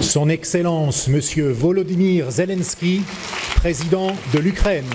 Son Excellence, Monsieur Volodymyr Zelensky, président de l'Ukraine.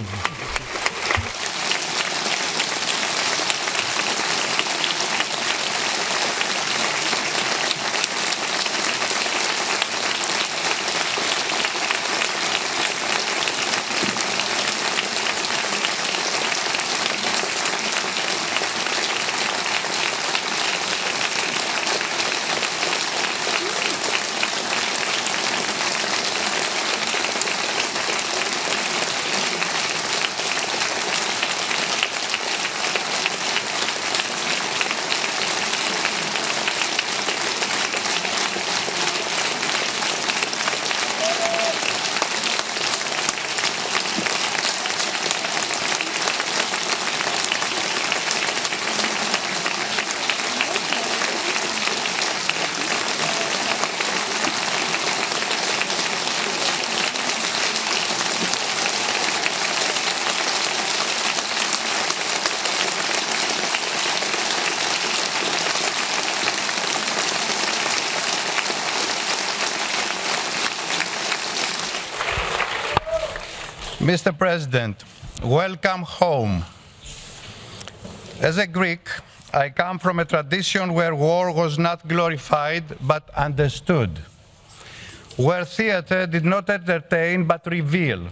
Mr. President, welcome home. As a Greek, I come from a tradition where war was not glorified but understood, where theater did not entertain but reveal,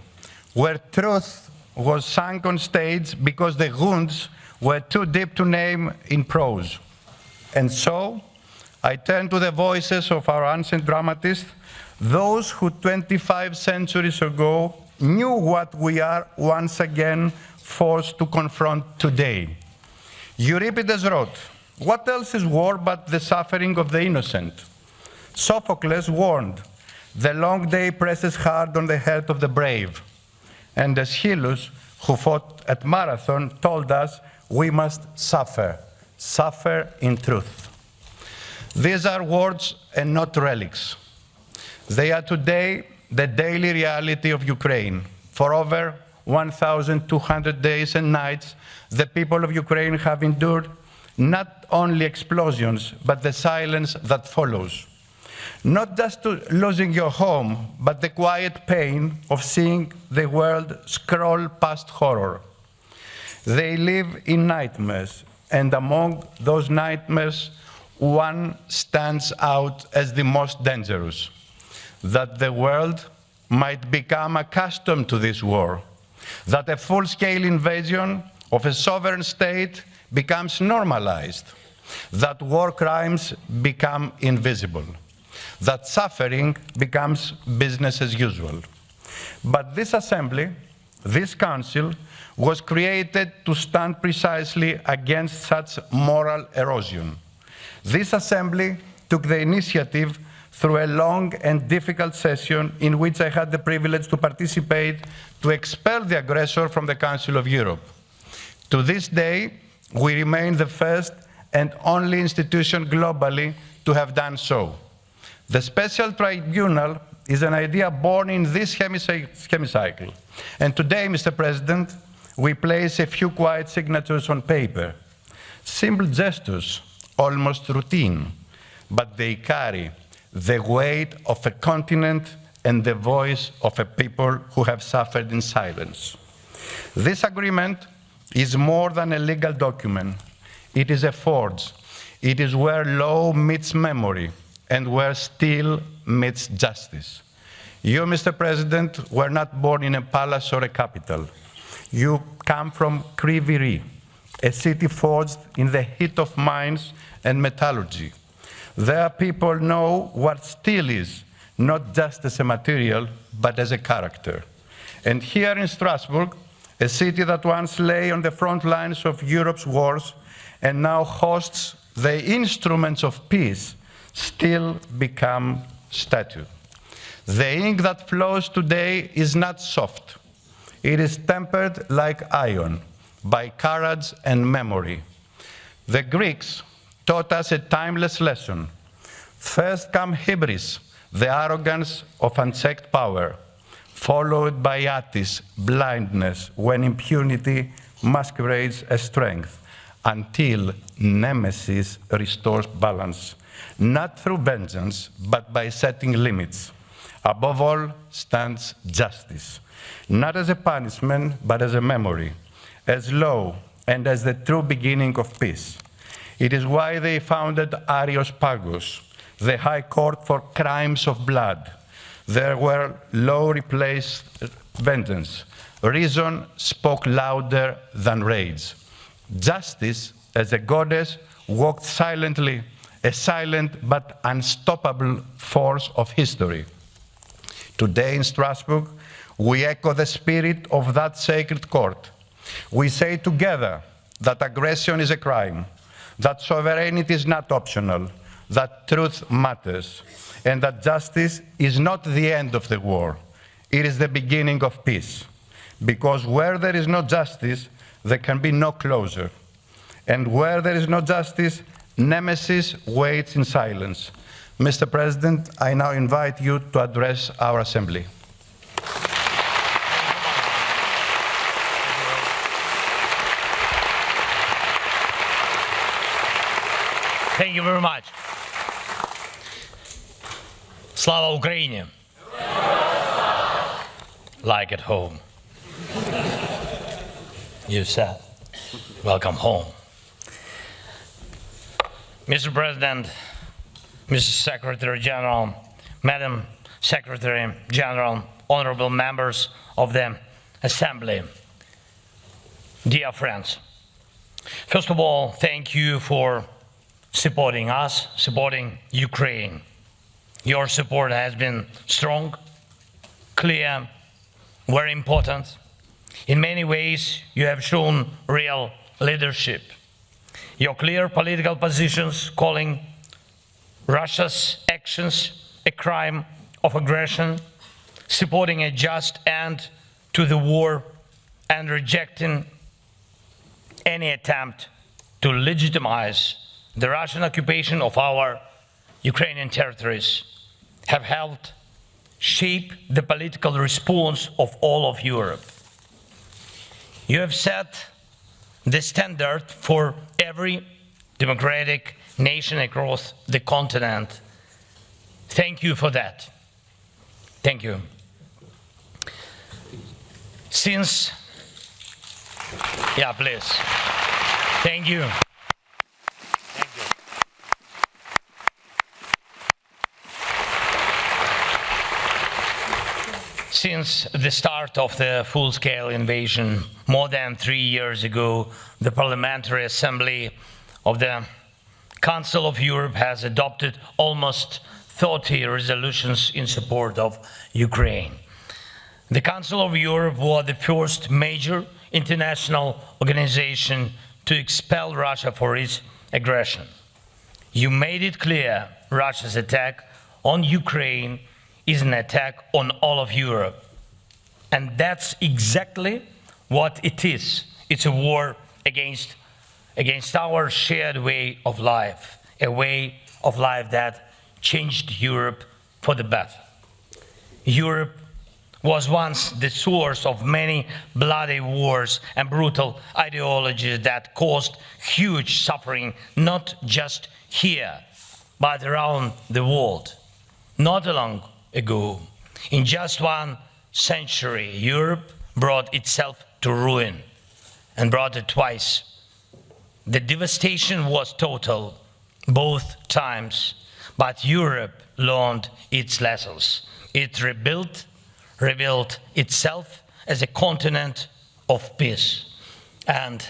where truth was sung on stage because the wounds were too deep to name in prose. And so, I turn to the voices of our ancient dramatists, those who 25 centuries ago knew what we are once again forced to confront today. Euripides wrote, "What else is war but the suffering of the innocent?" Sophocles warned, "The long day presses hard on the heart of the brave." And Aeschylus, who fought at Marathon, told us we must suffer in truth. These are words and not relics. They are today the daily reality of Ukraine. For over 1,200 days and nights, the people of Ukraine have endured not only explosions, but the silence that follows. Not just losing your home, but the quiet pain of seeing the world scroll past horror. They live in nightmares, and among those nightmares, one stands out as the most dangerous: that the world might become accustomed to this war, that a full-scale invasion of a sovereign state becomes normalized, that war crimes become invisible, that suffering becomes business as usual. But this assembly, this council, was created to stand precisely against such moral erosion. This assembly took the initiative through a long and difficult session in which I had the privilege to participate to expel the aggressor from the Council of Europe. To this day, we remain the first and only institution globally to have done so. The special tribunal is an idea born in this hemicycle. And today, Mr. President, we place a few quiet signatures on paper. Simple gestures, almost routine, but they carry the weight of a continent and the voice of a people who have suffered in silence. This agreement is more than a legal document. It is a forge. It is where law meets memory and where steel meets justice. You, Mr. President, were not born in a palace or a capital. You come from Kryvyi, a city forged in the heat of mines and metallurgy. There people know what steel is, not just as a material, but as a character. And here in Strasbourg, a city that once lay on the front lines of Europe's wars and now hosts the instruments of peace, still become statue. The ink that flows today is not soft. It is tempered like iron by courage and memory. The Greeks taught us a timeless lesson. First come hybris, the arrogance of unchecked power, followed by atis, blindness, when impunity masquerades as strength, until nemesis restores balance not through vengeance, but by setting limits. Above all stands justice, not as a punishment, but as a memory, as law, and as the true beginning of peace. It is why they founded Arios Pagos, the High Court for crimes of blood. There where law replaced vengeance. Reason spoke louder than rage. Justice, as a goddess, walked silently, a silent but unstoppable force of history. Today in Strasbourg, we echo the spirit of that sacred court. We say together that aggression is a crime, that sovereignty is not optional, that truth matters, and that justice is not the end of the war. It is the beginning of peace. Because where there is no justice, there can be no closure. And where there is no justice, nemesis waits in silence. Mr. President, I now invite you to address our Assembly. Thank you very much. Slava Ukraini. Like at home. You said, welcome home. Mr. President, Mr. Secretary General, Madam Secretary General, honorable members of the Assembly, dear friends. First of all, thank you for supporting us, supporting Ukraine. Your support has been strong, clear, very important. In many ways, you have shown real leadership. Your clear political positions calling Russia's actions a crime of aggression, supporting a just end to the war, and rejecting any attempt to legitimize the Russian occupation of our Ukrainian territories have helped shape the political response of all of Europe. You have set the standard for every democratic nation across the continent. Thank you for that. Thank you. Since, yeah, please. Thank you. Thank you. Since the start of the full-scale invasion more than 3 years ago, the Parliamentary Assembly of the Council of Europe has adopted almost 30 resolutions in support of Ukraine. The Council of Europe was the first major international organization to expel Russia for its aggression. You made it clear Russia's attack on Ukraine is an attack on all of Europe. And that's exactly what it is. It's a war against our shared way of life, a way of life that changed Europe for the better. Europe was once the source of many bloody wars and brutal ideologies that caused huge suffering, not just here, but around the world. Not long ago, in just 1 century, Europe brought itself to ruin, and brought it twice. The devastation was total, both times, but Europe learned its lessons. It rebuilt itself as a continent of peace. And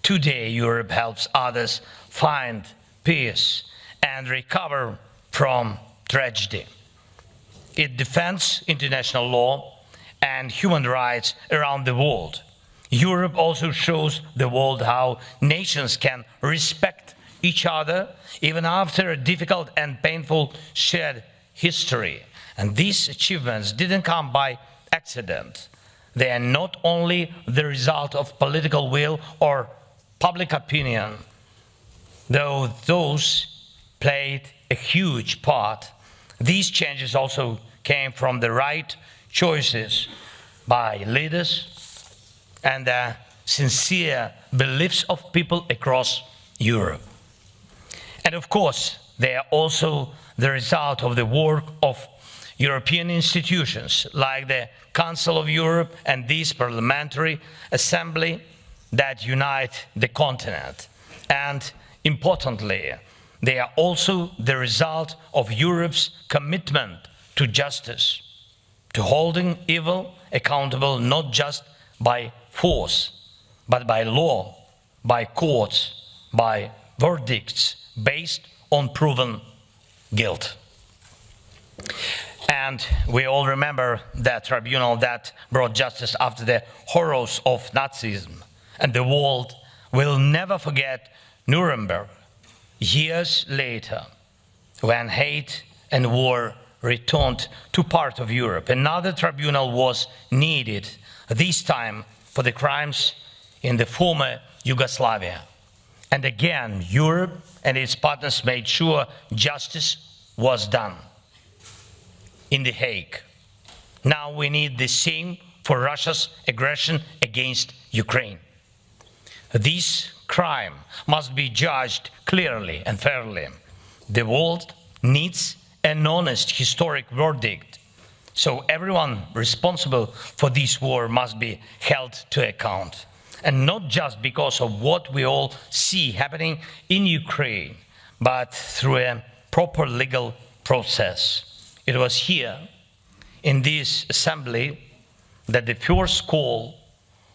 today Europe helps others find peace and recover from tragedy. It defends international law and human rights around the world. Europe also shows the world how nations can respect each other even after a difficult and painful shared history. And these achievements didn't come by accident. They are not only the result of political will or public opinion, though those played a huge part. These changes also came from the right choices by leaders and the sincere beliefs of people across Europe. And of course, they are also the result of the work of European institutions like the Council of Europe and this Parliamentary Assembly that unite the continent. And importantly, they are also the result of Europe's commitment to justice, to holding evil accountable not just by force, but by law, by courts, by verdicts based on proven guilt. And we all remember that tribunal that brought justice after the horrors of Nazism. And the world will never forget Nuremberg years later, when hate and war returned to part of Europe. Another tribunal was needed, this time for the crimes in the former Yugoslavia. And again, Europe and its partners made sure justice was done in The Hague. Now we need the same for Russia's aggression against Ukraine. This crime must be judged clearly and fairly. The world needs an honest historic verdict, so everyone responsible for this war must be held to account. And not just because of what we all see happening in Ukraine, but through a proper legal process. It was here, in this assembly, that the first call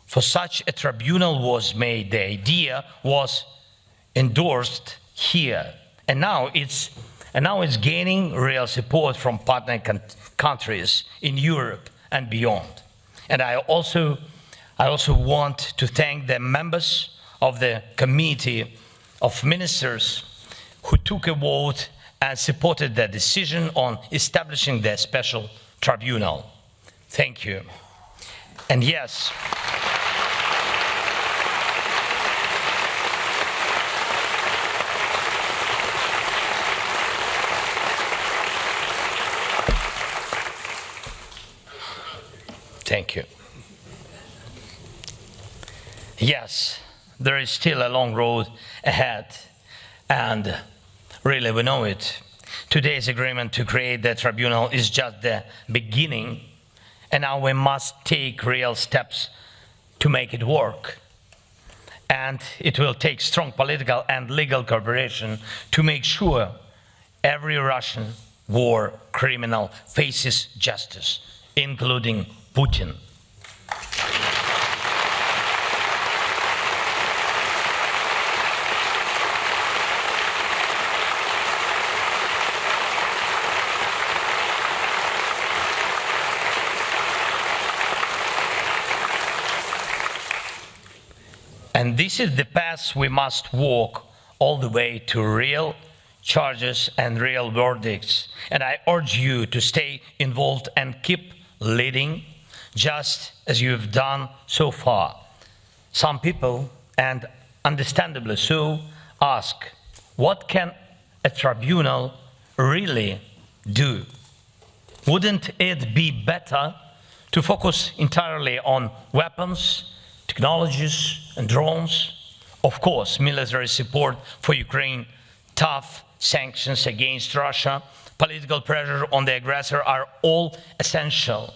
for such a tribunal was made. The idea was endorsed here, and now it's gaining real support from partner countries in Europe and beyond. And I also want to thank the members of the Committee of Ministers who took a vote and supported the decision on establishing the special tribunal. Thank you. And yes, thank you. Yes, there is still a long road ahead, and really we know it. Today's agreement to create the tribunal is just the beginning, and now we must take real steps to make it work. And it will take strong political and legal cooperation to make sure every Russian war criminal faces justice, including Putin. And this is the path we must walk all the way to real charges and real verdicts. And I urge you to stay involved and keep leading, just as you have done so far. Some people, and understandably so, ask, what can a tribunal really do? Wouldn't it be better to focus entirely on weapons, technologies, and drones? Of course, military support for Ukraine, tough sanctions against Russia, political pressure on the aggressor are all essential.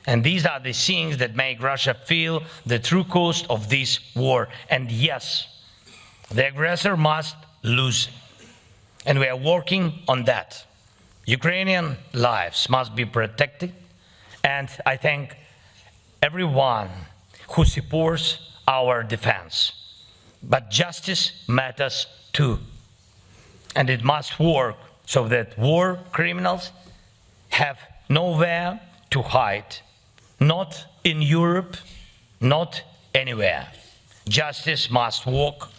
And these are the things that make Russia feel the true cost of this war. And yes, the aggressor must lose. And we are working on that. Ukrainian lives must be protected. And I thank everyone who supports our defense. But justice matters too. And it must work so that war criminals have nowhere to hide. Not in Europe, not anywhere. Justice must work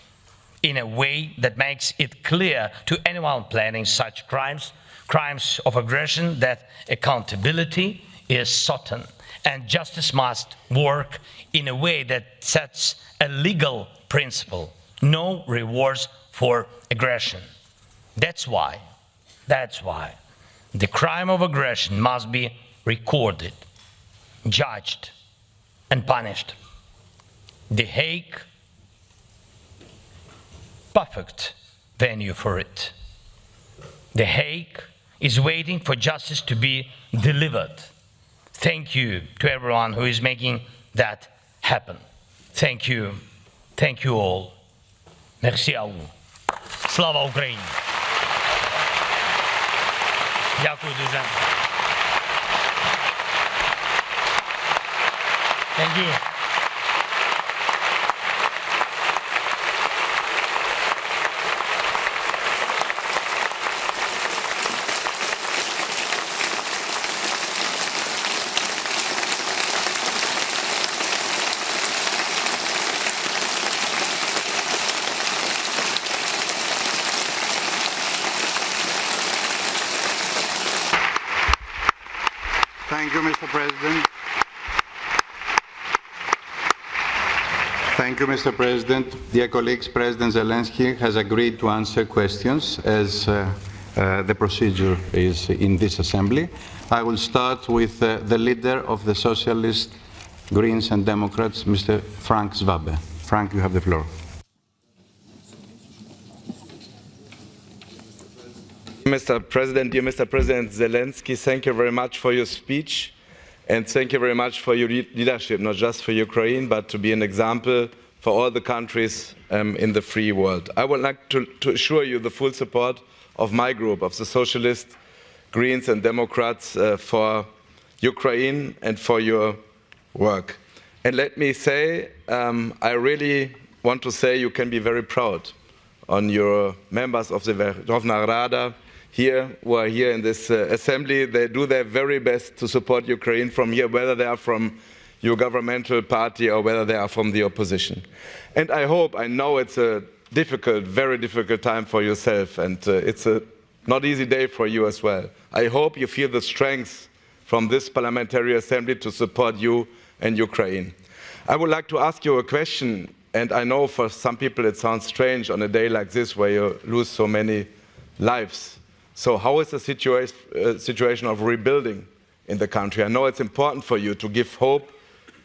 in a way that makes it clear to anyone planning such crimes, crimes of aggression, that accountability is certain. And justice must work in a way that sets a legal principle: no rewards for aggression. That's why the crime of aggression must be recorded, judged, and punished. The Hague, perfect venue for it. The Hague is waiting for justice to be delivered. Thank you to everyone who is making that happen. Thank you. Thank you all. Merci à vous. Слава Україні! Дякую дуже. Thank you. Thank you, Mr. President. Thank you, Mr. President. Dear colleagues, President Zelensky has agreed to answer questions as the procedure is in this assembly. I will start with the leader of the Socialists, Greens and Democrats, Mr. Frank Schwabe. Frank, you have the floor. Mr. President, dear Mr. President Zelensky, thank you very much for your speech, and thank you very much for your leadership, not just for Ukraine, but to be an example for all the countries in the free world. I would like to assure you the full support of my group, of the Socialists, Greens and Democrats, for Ukraine and for your work. And let me say, I really want to say you can be very proud on your members of the Verkhovna Rada here, who are here in this assembly. They do their very best to support Ukraine from here, whether they are from your governmental party or whether they are from the opposition. And I hope, I know it's a difficult, very difficult time for yourself, and it's a not easy day for you as well. I hope you feel the strength from this parliamentary assembly to support you and Ukraine. I would like to ask you a question, and I know for some people it sounds strange on a day like this where you lose so many lives. So how is the situation of rebuilding in the country? I know it's important for you to give hope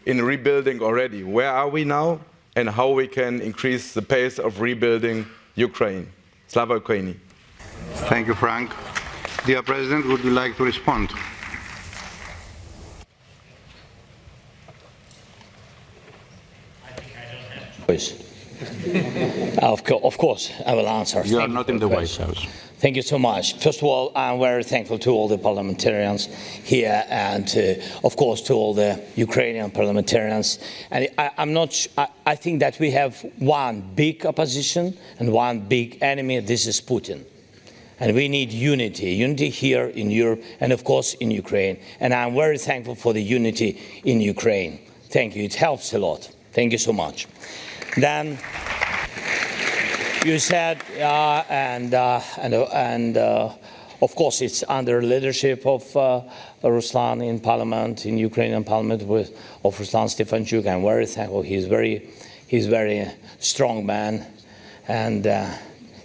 in rebuilding already. Where are we now, and how we can increase the pace of rebuilding Ukraine? Slava Ukraini. Thank you, Frank. Dear President, would you like to respond? Of course, I will answer. You are not in the White House. Thank you so much. First of all, I'm very thankful to all the parliamentarians here, and of course to all the Ukrainian parliamentarians. And I think that we have one big opposition and one big enemy. This is Putin. And we need unity here in Europe and of course in Ukraine. And I'm very thankful for the unity in Ukraine. Thank you. It helps a lot. Thank you so much. Then you said, of course, it's under leadership of Ruslan in Parliament, in Ukrainian Parliament, of Ruslan Stefanchuk. I'm very thankful. He's very strong man, and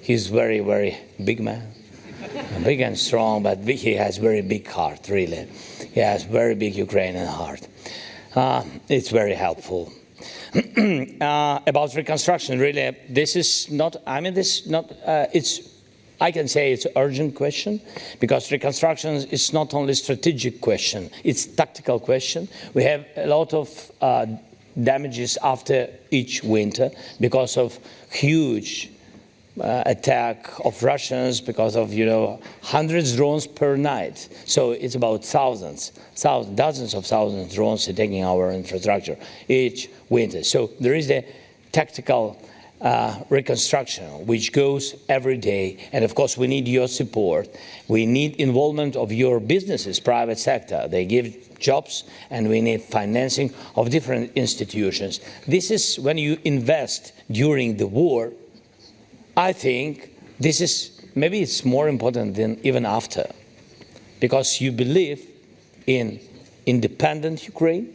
he's very big man, big and strong. But he has very big heart, really. He has very big Ukrainian heart. It's very helpful. About reconstruction, really, this is not, I can say it's an urgent question, because reconstruction is not only a strategic question, it's a tactical question. We have a lot of damages after each winter because of huge attack of Russians, because of, hundreds of drones per night. So it's about dozens of thousands of drones attacking our infrastructure each winter. So there is a tactical reconstruction which goes every day, and of course we need your support. We need involvement of your businesses, private sector. They give jobs, and we need financing of different institutions. This is when you invest during the war. I think this is, maybe it's more important than even after, because you believe in independent Ukraine,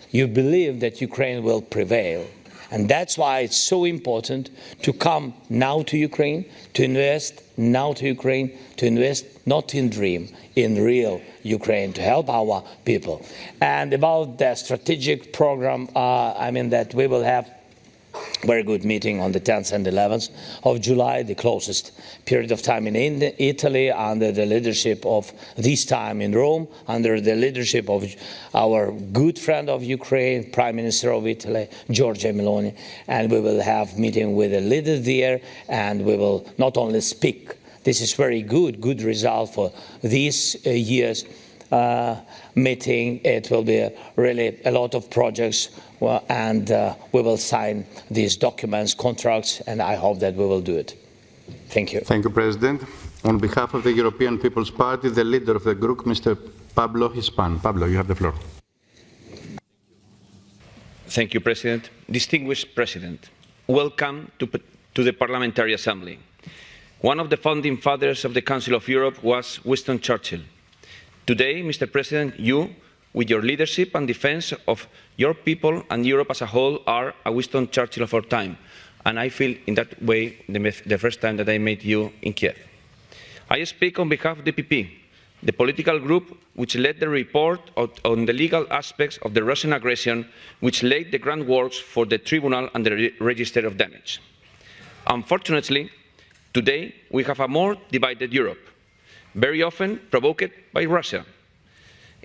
you believe that Ukraine will prevail, and that's why it's so important to come now to Ukraine, to invest now to Ukraine, to invest not in dream, in real Ukraine, to help our people. And about the strategic program, that we will have very good meeting on the 10th and 11th of July, the closest period of time in Italy, under the leadership of, this time in Rome, under the leadership of our good friend of Ukraine, Prime Minister of Italy, Giorgia Meloni. And we will have meeting with the leaders there, and we will not only speak. This is very good result for this year's meeting. It will be really a lot of projects, and we will sign these documents, contracts, and I hope that we will do it. Thank you. Thank you, President. On behalf of the European People's Party, the leader of the group, Mr. Pablo Hispan. Pablo, you have the floor. Thank you, President. Distinguished President, welcome to the Parliamentary Assembly. One of the founding fathers of the Council of Europe was Winston Churchill. Today, Mr. President, you, with your leadership and defense of your people and Europe as a whole, are a Winston Churchill of our time. And I feel in that way the first time that I met you in Kiev. I speak on behalf of the PP, the political group which led the report on the legal aspects of the Russian aggression, which laid the groundwork for the tribunal and the register of damage. Unfortunately, today we have a more divided Europe, very often provoked by Russia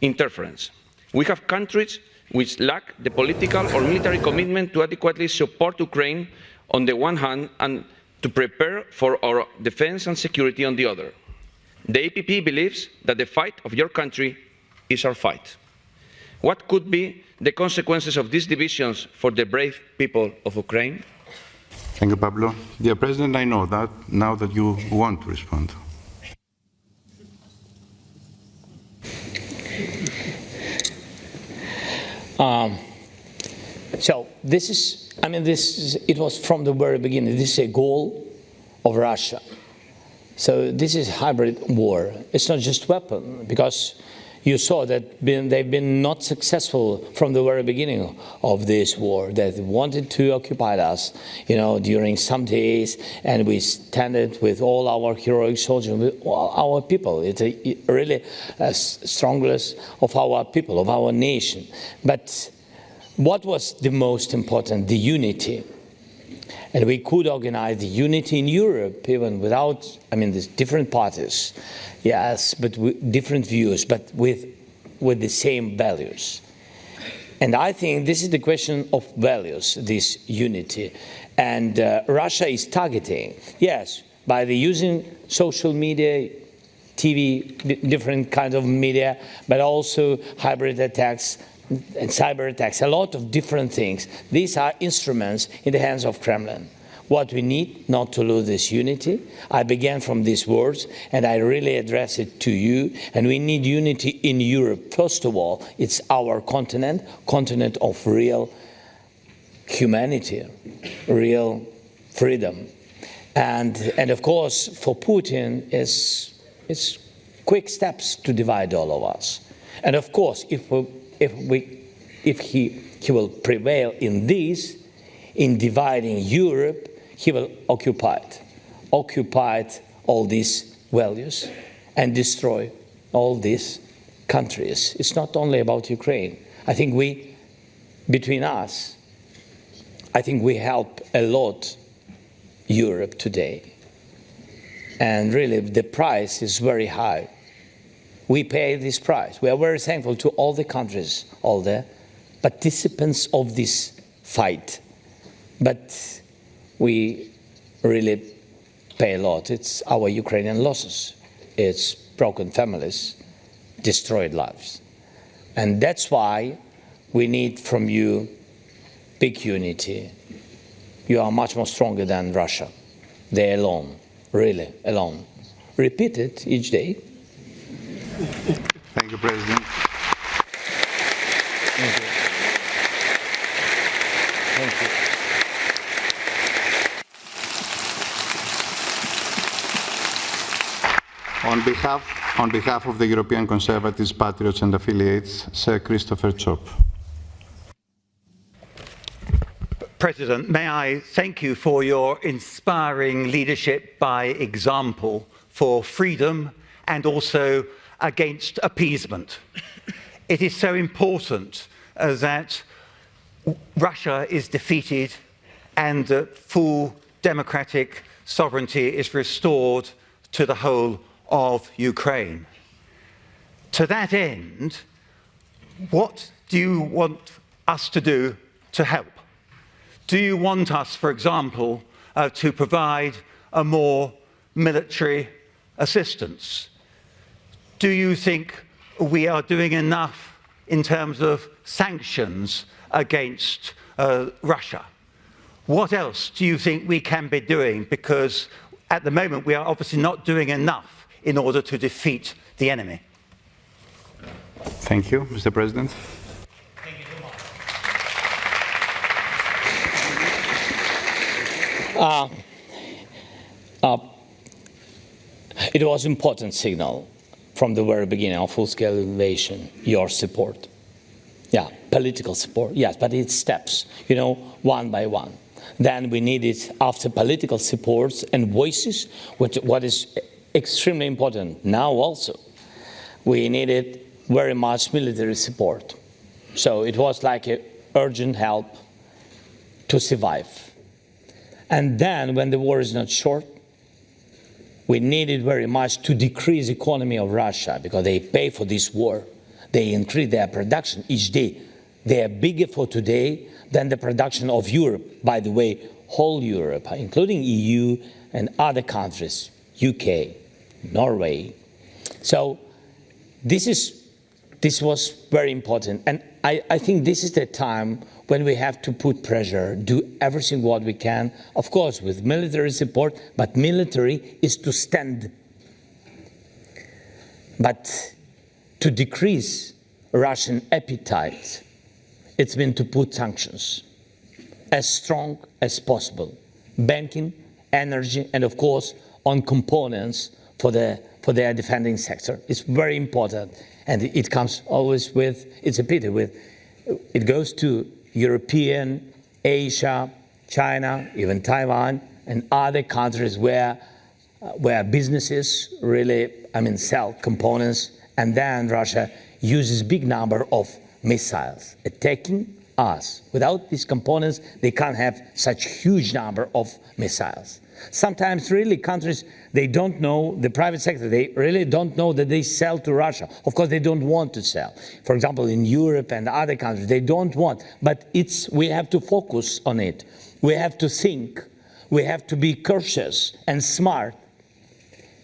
interference. We have countries which lack the political or military commitment to adequately support Ukraine on the one hand and to prepare for our defense and security on the other. The EPP believes that the fight of your country is our fight. What could be the consequences of these divisions for the brave people of Ukraine? Thank you, Pablo. Dear President, I know that now that you want to respond. So this is, it was from the very beginning. This is a goal of Russia. So this is hybrid war. It's not just weapon, because you saw that they've been not successful from the very beginning of this war. They wanted to occupy us, during some days, and we stand with all our heroic soldiers, with all our people. It's really a strongest of our people, of our nation. But what was the most important? The unity. And we could organize the unity in Europe, even without, there's different parties, yes, but with different views, but with the same values. And I think this is the question of values, this unity. And Russia is targeting, yes, by using social media, TV, different kinds of media, but also hybrid attacks, and cyber attacks, a lot of different things. These are instruments in the hands of Kremlin. What we need, not to lose this unity. I began from these words, and I really address it to you. And we need unity in Europe. First of all, it's our continent of real humanity, real freedom. And of course, for Putin, it's quick steps to divide all of us. And of course, if he will prevail in this, in dividing Europe, he will occupy all these values and destroy all these countries. It's not only about Ukraine. I think between us, I think we help a lot Europe today. And really, the price is very high. We pay this price. We are very thankful to all the countries, all the participants of this fight. But we really pay a lot. It's our Ukrainian losses. It's broken families, destroyed lives. And that's why we need from you big unity. You are much more stronger than Russia. They're alone, really alone. Repeat it each day. Thank you, President. Thank you. Thank you. On behalf of the European Conservatives, Patriots and Affiliates, Sir Christopher Chop. President, may I thank you for your inspiring leadership by example for freedom and also against appeasement. It is so important that Russia is defeated and that full democratic sovereignty is restored to the whole of Ukraine. To that end, what do you want us to do to help? Do you want us, for example, to provide a more military assistance? Do you think we are doing enough in terms of sanctions against Russia? What else do you think we can be doing? Because at the moment we are obviously not doing enough in order to defeat the enemy. Thank you, Mr. President. Thank you so much. It was an important signal from the very beginning of full-scale invasion, your support. Yeah, political support, yes, but it's steps, you know, one by one. Then we needed, after political supports and voices, what is extremely important now also, we needed very much military support. So it was like an urgent help to survive. And then, when the war is not short, we needed very much to decrease the economy of Russia, because they pay for this war. They increase their production each day. They are bigger for today than the production of Europe. By the way, whole Europe, including EU and other countries, UK, Norway. So this was very important. And I think this is the time when we have to put pressure, do everything what we can, of course with military support, but military is to stand. But to decrease Russian appetite, it's been to put sanctions as strong as possible. Banking, energy, and of course on components for their defending sector. It's very important. And it comes always with, it's a pity, it goes to European, Asia, China, even Taiwan, and other countries where businesses really, sell components, and then Russia uses big number of missiles attacking us. Without these components, they can't have such huge number of missiles. Sometimes really countries, they don't know, the private sector, they really don't know that they sell to Russia. Of course, they don't want to sell. For example, in Europe and other countries, they don't want. But we have to focus on it. We have to think. We have to be cautious and smart.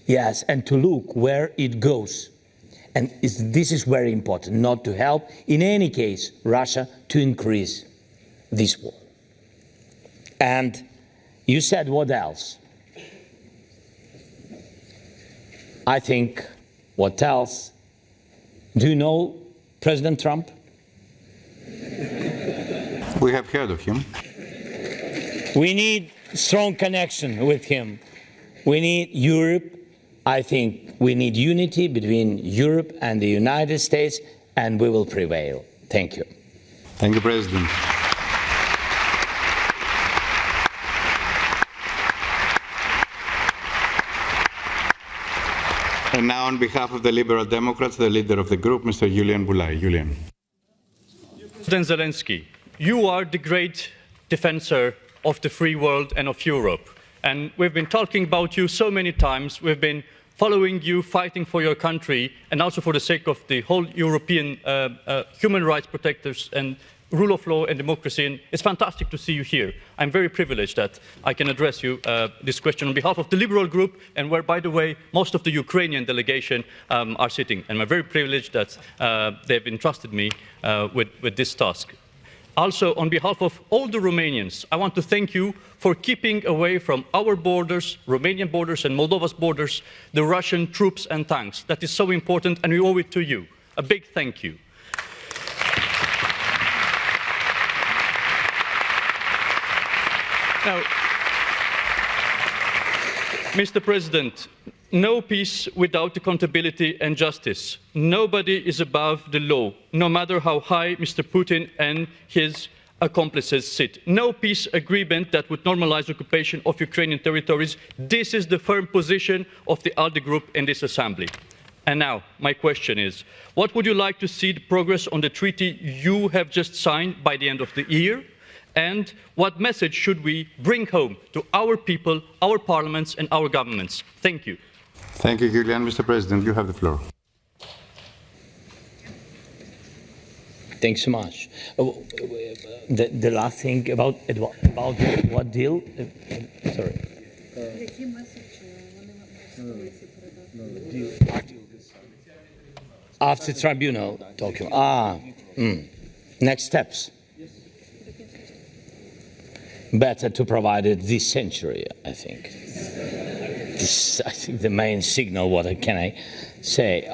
Yes, and to look where it goes. And this is very important, not to help, in any case, Russia to increase this war. And you said what else? I think, what else? Do you know President Trump? We have heard of him. We need strong connection with him. We need Europe. I think we need unity between Europe and the United States, and we will prevail. Thank you. Thank you, President. And now, on behalf of the Liberal Democrats, the leader of the group, Mr. Julian Boulay. Julian. President Zelensky, you are the great defender of the free world and of Europe. And we've been talking about you so many times. We've been following you, fighting for your country, and also for the sake of the whole European human rights protectors and rule of law and democracy. And it's fantastic to see you here. I'm very privileged that I can address you this question on behalf of the Liberal Group, and where, by the way, most of the Ukrainian delegation are sitting. And I'm very privileged that they've entrusted me with this task. Also, on behalf of all the Romanians, I want to thank you for keeping away from our borders, Romanian borders and Moldova's borders, the Russian troops and tanks. That is so important, and we owe it to you. A big thank you. Now, Mr. President, no peace without accountability and justice. Nobody is above the law, no matter how high Mr. Putin and his accomplices sit. No peace agreement that would normalize occupation of Ukrainian territories. This is the firm position of the ALDE group in this assembly. And now, my question is, what would you like to see the progress on the treaty you have just signed by the end of the year? And what message should we bring home to our people, our parliaments and our governments? Thank you. Thank you, Julian. Mr. President, you have the floor. Thanks so much. The last thing about what deal? Sorry. After tribunal talking. Next steps. Better to provide it this century, I think. This, I think, the main signal. What can I say?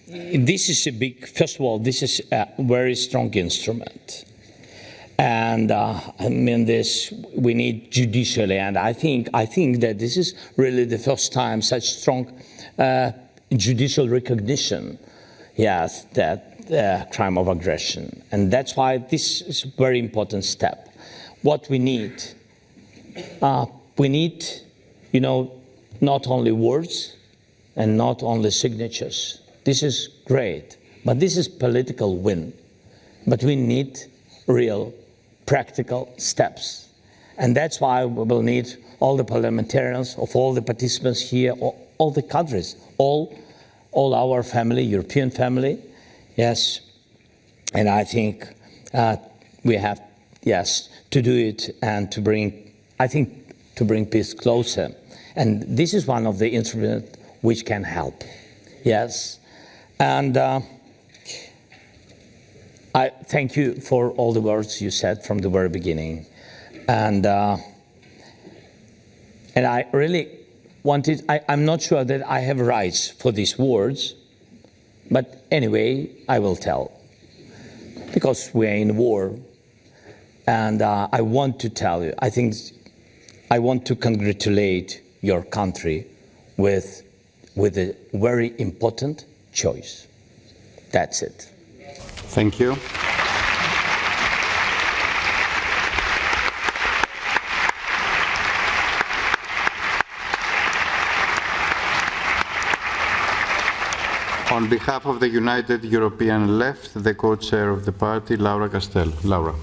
This is a big. First of all, this is a very strong instrument, and I mean this. We need judicially, and I think that this is really the first time such strong judicial recognition. Yes, that crime of aggression, and that's why this is a very important step. What we need, you know, not only words and not only signatures. This is great, but this is political win. But we need real, practical steps, and that's why we will need all the parliamentarians of all the participants here, all the countries, all our family, European family, yes. And I think we have, yes, to do it and to bring, I think, to bring peace closer. And this is one of the instruments which can help, yes. And I thank you for all the words you said from the very beginning. And I really wanted, I'm not sure that I have rights for these words, but anyway, I will tell. Because we are in war. And I want to tell you, I want to congratulate your country with a very important choice. That's it. Thank you. On behalf of the United European Left, the co-chair of the party, Laura Castel. Laura.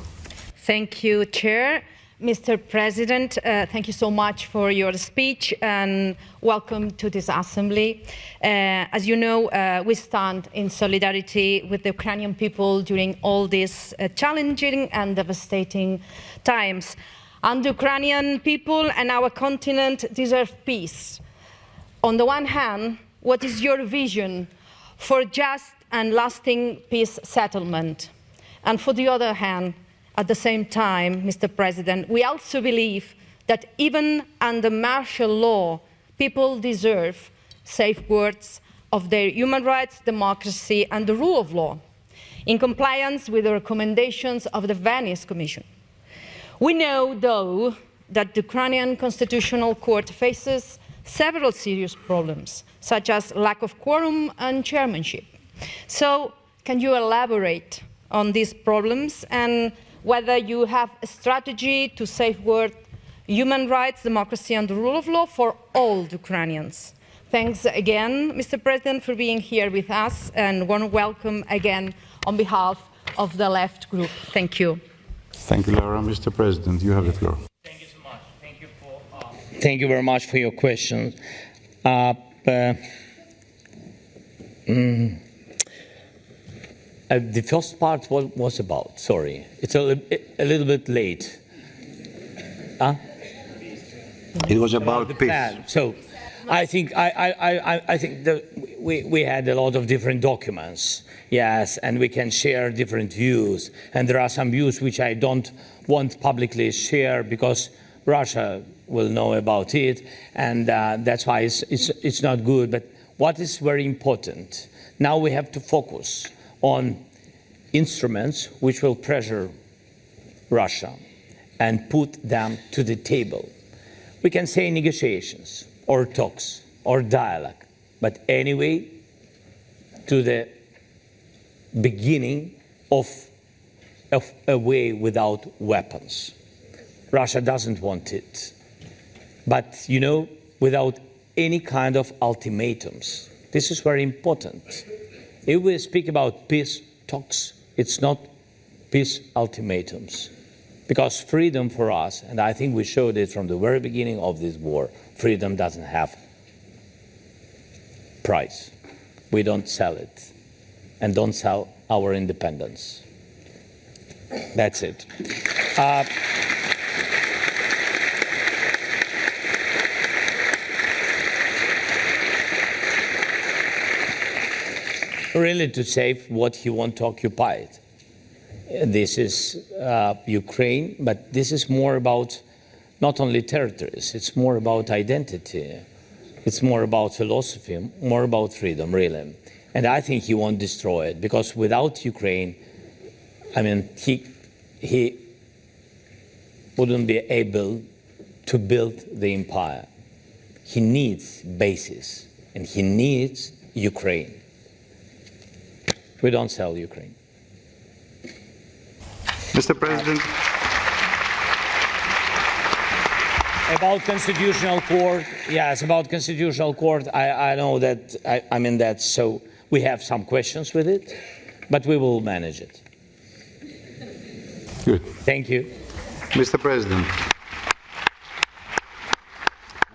Thank you, Chair. Mr. President, thank you so much for your speech and welcome to this Assembly. As you know, we stand in solidarity with the Ukrainian people during all these challenging and devastating times. And the Ukrainian people and our continent deserve peace. On the one hand, what is your vision for just and lasting peace settlement? And for the other hand, at the same time, Mr. President, we also believe that even under martial law, people deserve safeguards of their human rights, democracy, and the rule of law, in compliance with the recommendations of the Venice Commission. We know, though, that the Ukrainian Constitutional Court faces several serious problems, such as lack of quorum and chairmanship. So, can you elaborate on these problems and whether you have a strategy to safeguard human rights, democracy, and the rule of law for all Ukrainians? Thanks again, Mr. President, for being here with us, and warm welcome again on behalf of the Left Group. Thank you. Thank you, Laura. Mr. President, you have the floor. Thank you so much. Thank you very much for your question. The first part was about, sorry, it's a little bit late. Huh? It was about the peace. plan. So I think we had a lot of different documents, yes, and we can share different views. And there are some views which I don't want publicly share because Russia will know about it, and that's why it's not good. But what is very important, now we have to focus on instruments which will pressure Russia and put them to the table. We can say negotiations or talks or dialogue, but anyway, to the beginning of a way without weapons. Russia doesn't want it, but you know, without any kind of ultimatums. This is very important. If we speak about peace talks, it's not peace ultimatums. Because freedom for us, and I think we showed it from the very beginning of this war, freedom doesn't have price. We don't sell it, and don't sell our independence. That's it. Really to save what he wants to occupy it. This is Ukraine, but this is more about not only territories, it's more about identity, it's more about philosophy, more about freedom, really. And I think he won't destroy it, because without Ukraine, I mean, he wouldn't be able to build the empire. He needs bases, and he needs Ukraine. We don't sell Ukraine. Mr. President. About Constitutional Court, yes, about Constitutional Court, I know that, I mean that, so we have some questions with it, but we will manage it. Good. Thank you. Mr. President,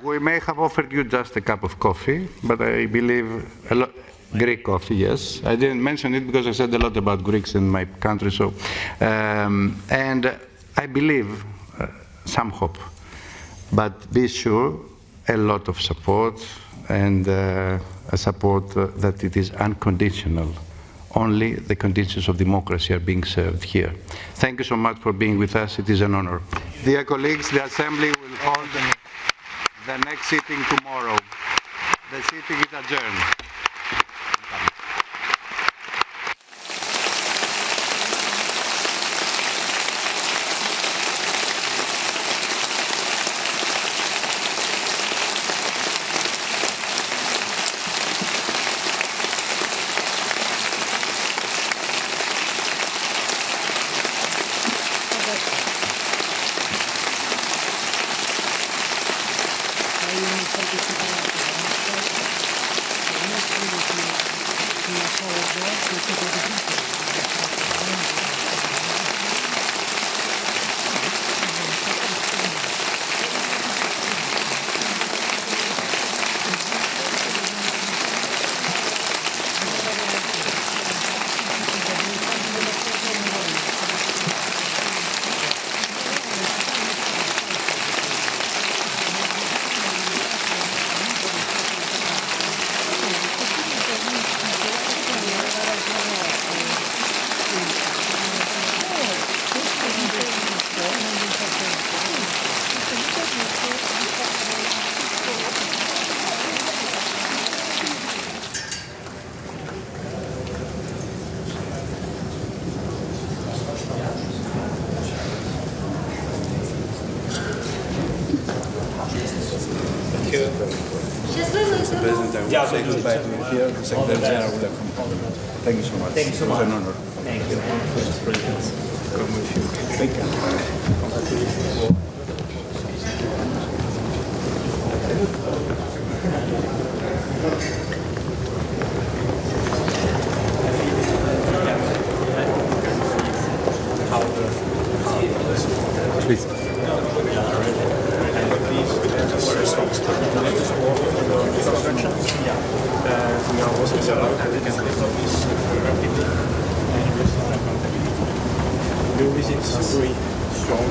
we may have offered you just a cup of coffee, but I believe a lot. Greek coffee, yes. I didn't mention it because I said a lot about Greeks in my country, so. And I believe some hope, but be sure a lot of support, and a support that it is unconditional. Only the conditions of democracy are being served here. Thank you so much for being with us. It is an honor. Dear colleagues, the Assembly will hold the next sitting tomorrow. The sitting is adjourned. Mr. President, I would say goodbye to you here. The Secretary General will accompany you. Thank you so much. Thank you so much. It was an honor. Thank you. Mr. President, come with you. Thank you. Please. Your visit is very strong.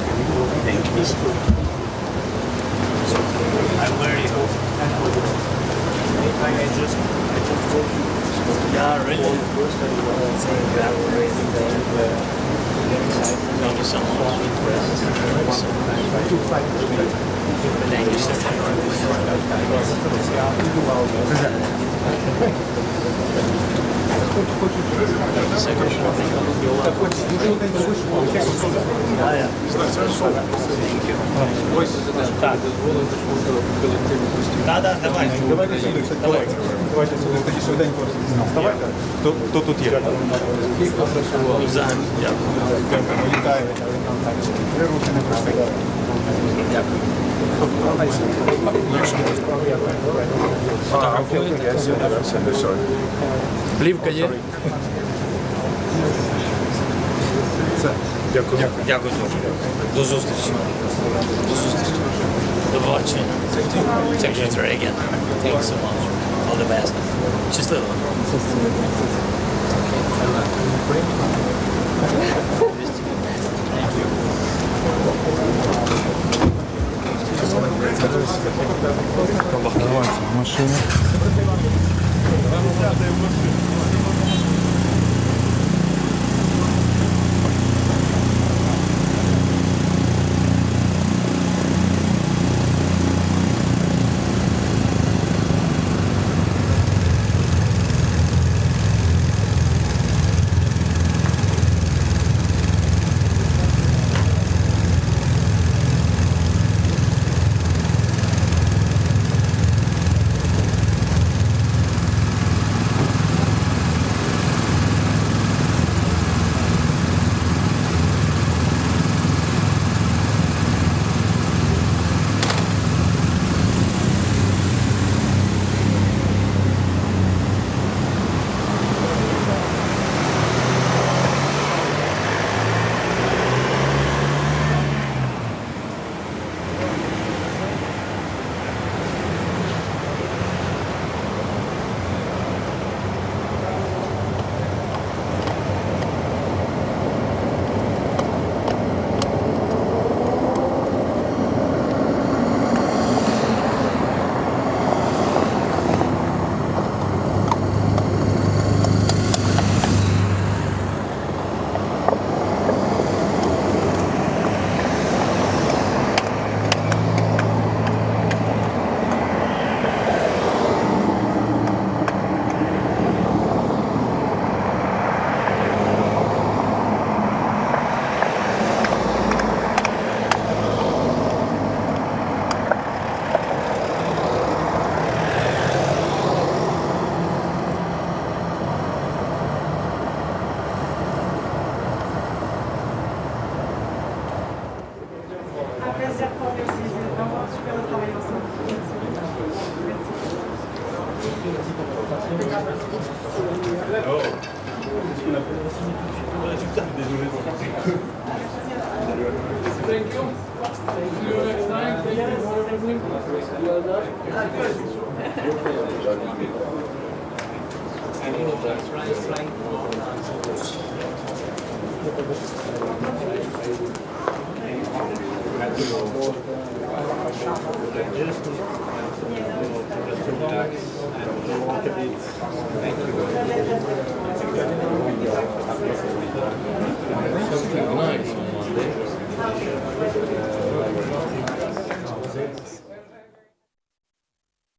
Thank you. I'm very hope. If I just go to really. Thank you so much. Thank you Давайте сюди, давайте сюди, тоді швиденько вставайте. Хто тут є? Вітаю. Три руки не просить. Дякую. Плівка є? Це. Дякую. Дякую дуже. До зустрічі. До зустрічі. До побачення. Secretary again. Thank you so much. All the best. Щасливо. Давайте в машину. Thank you.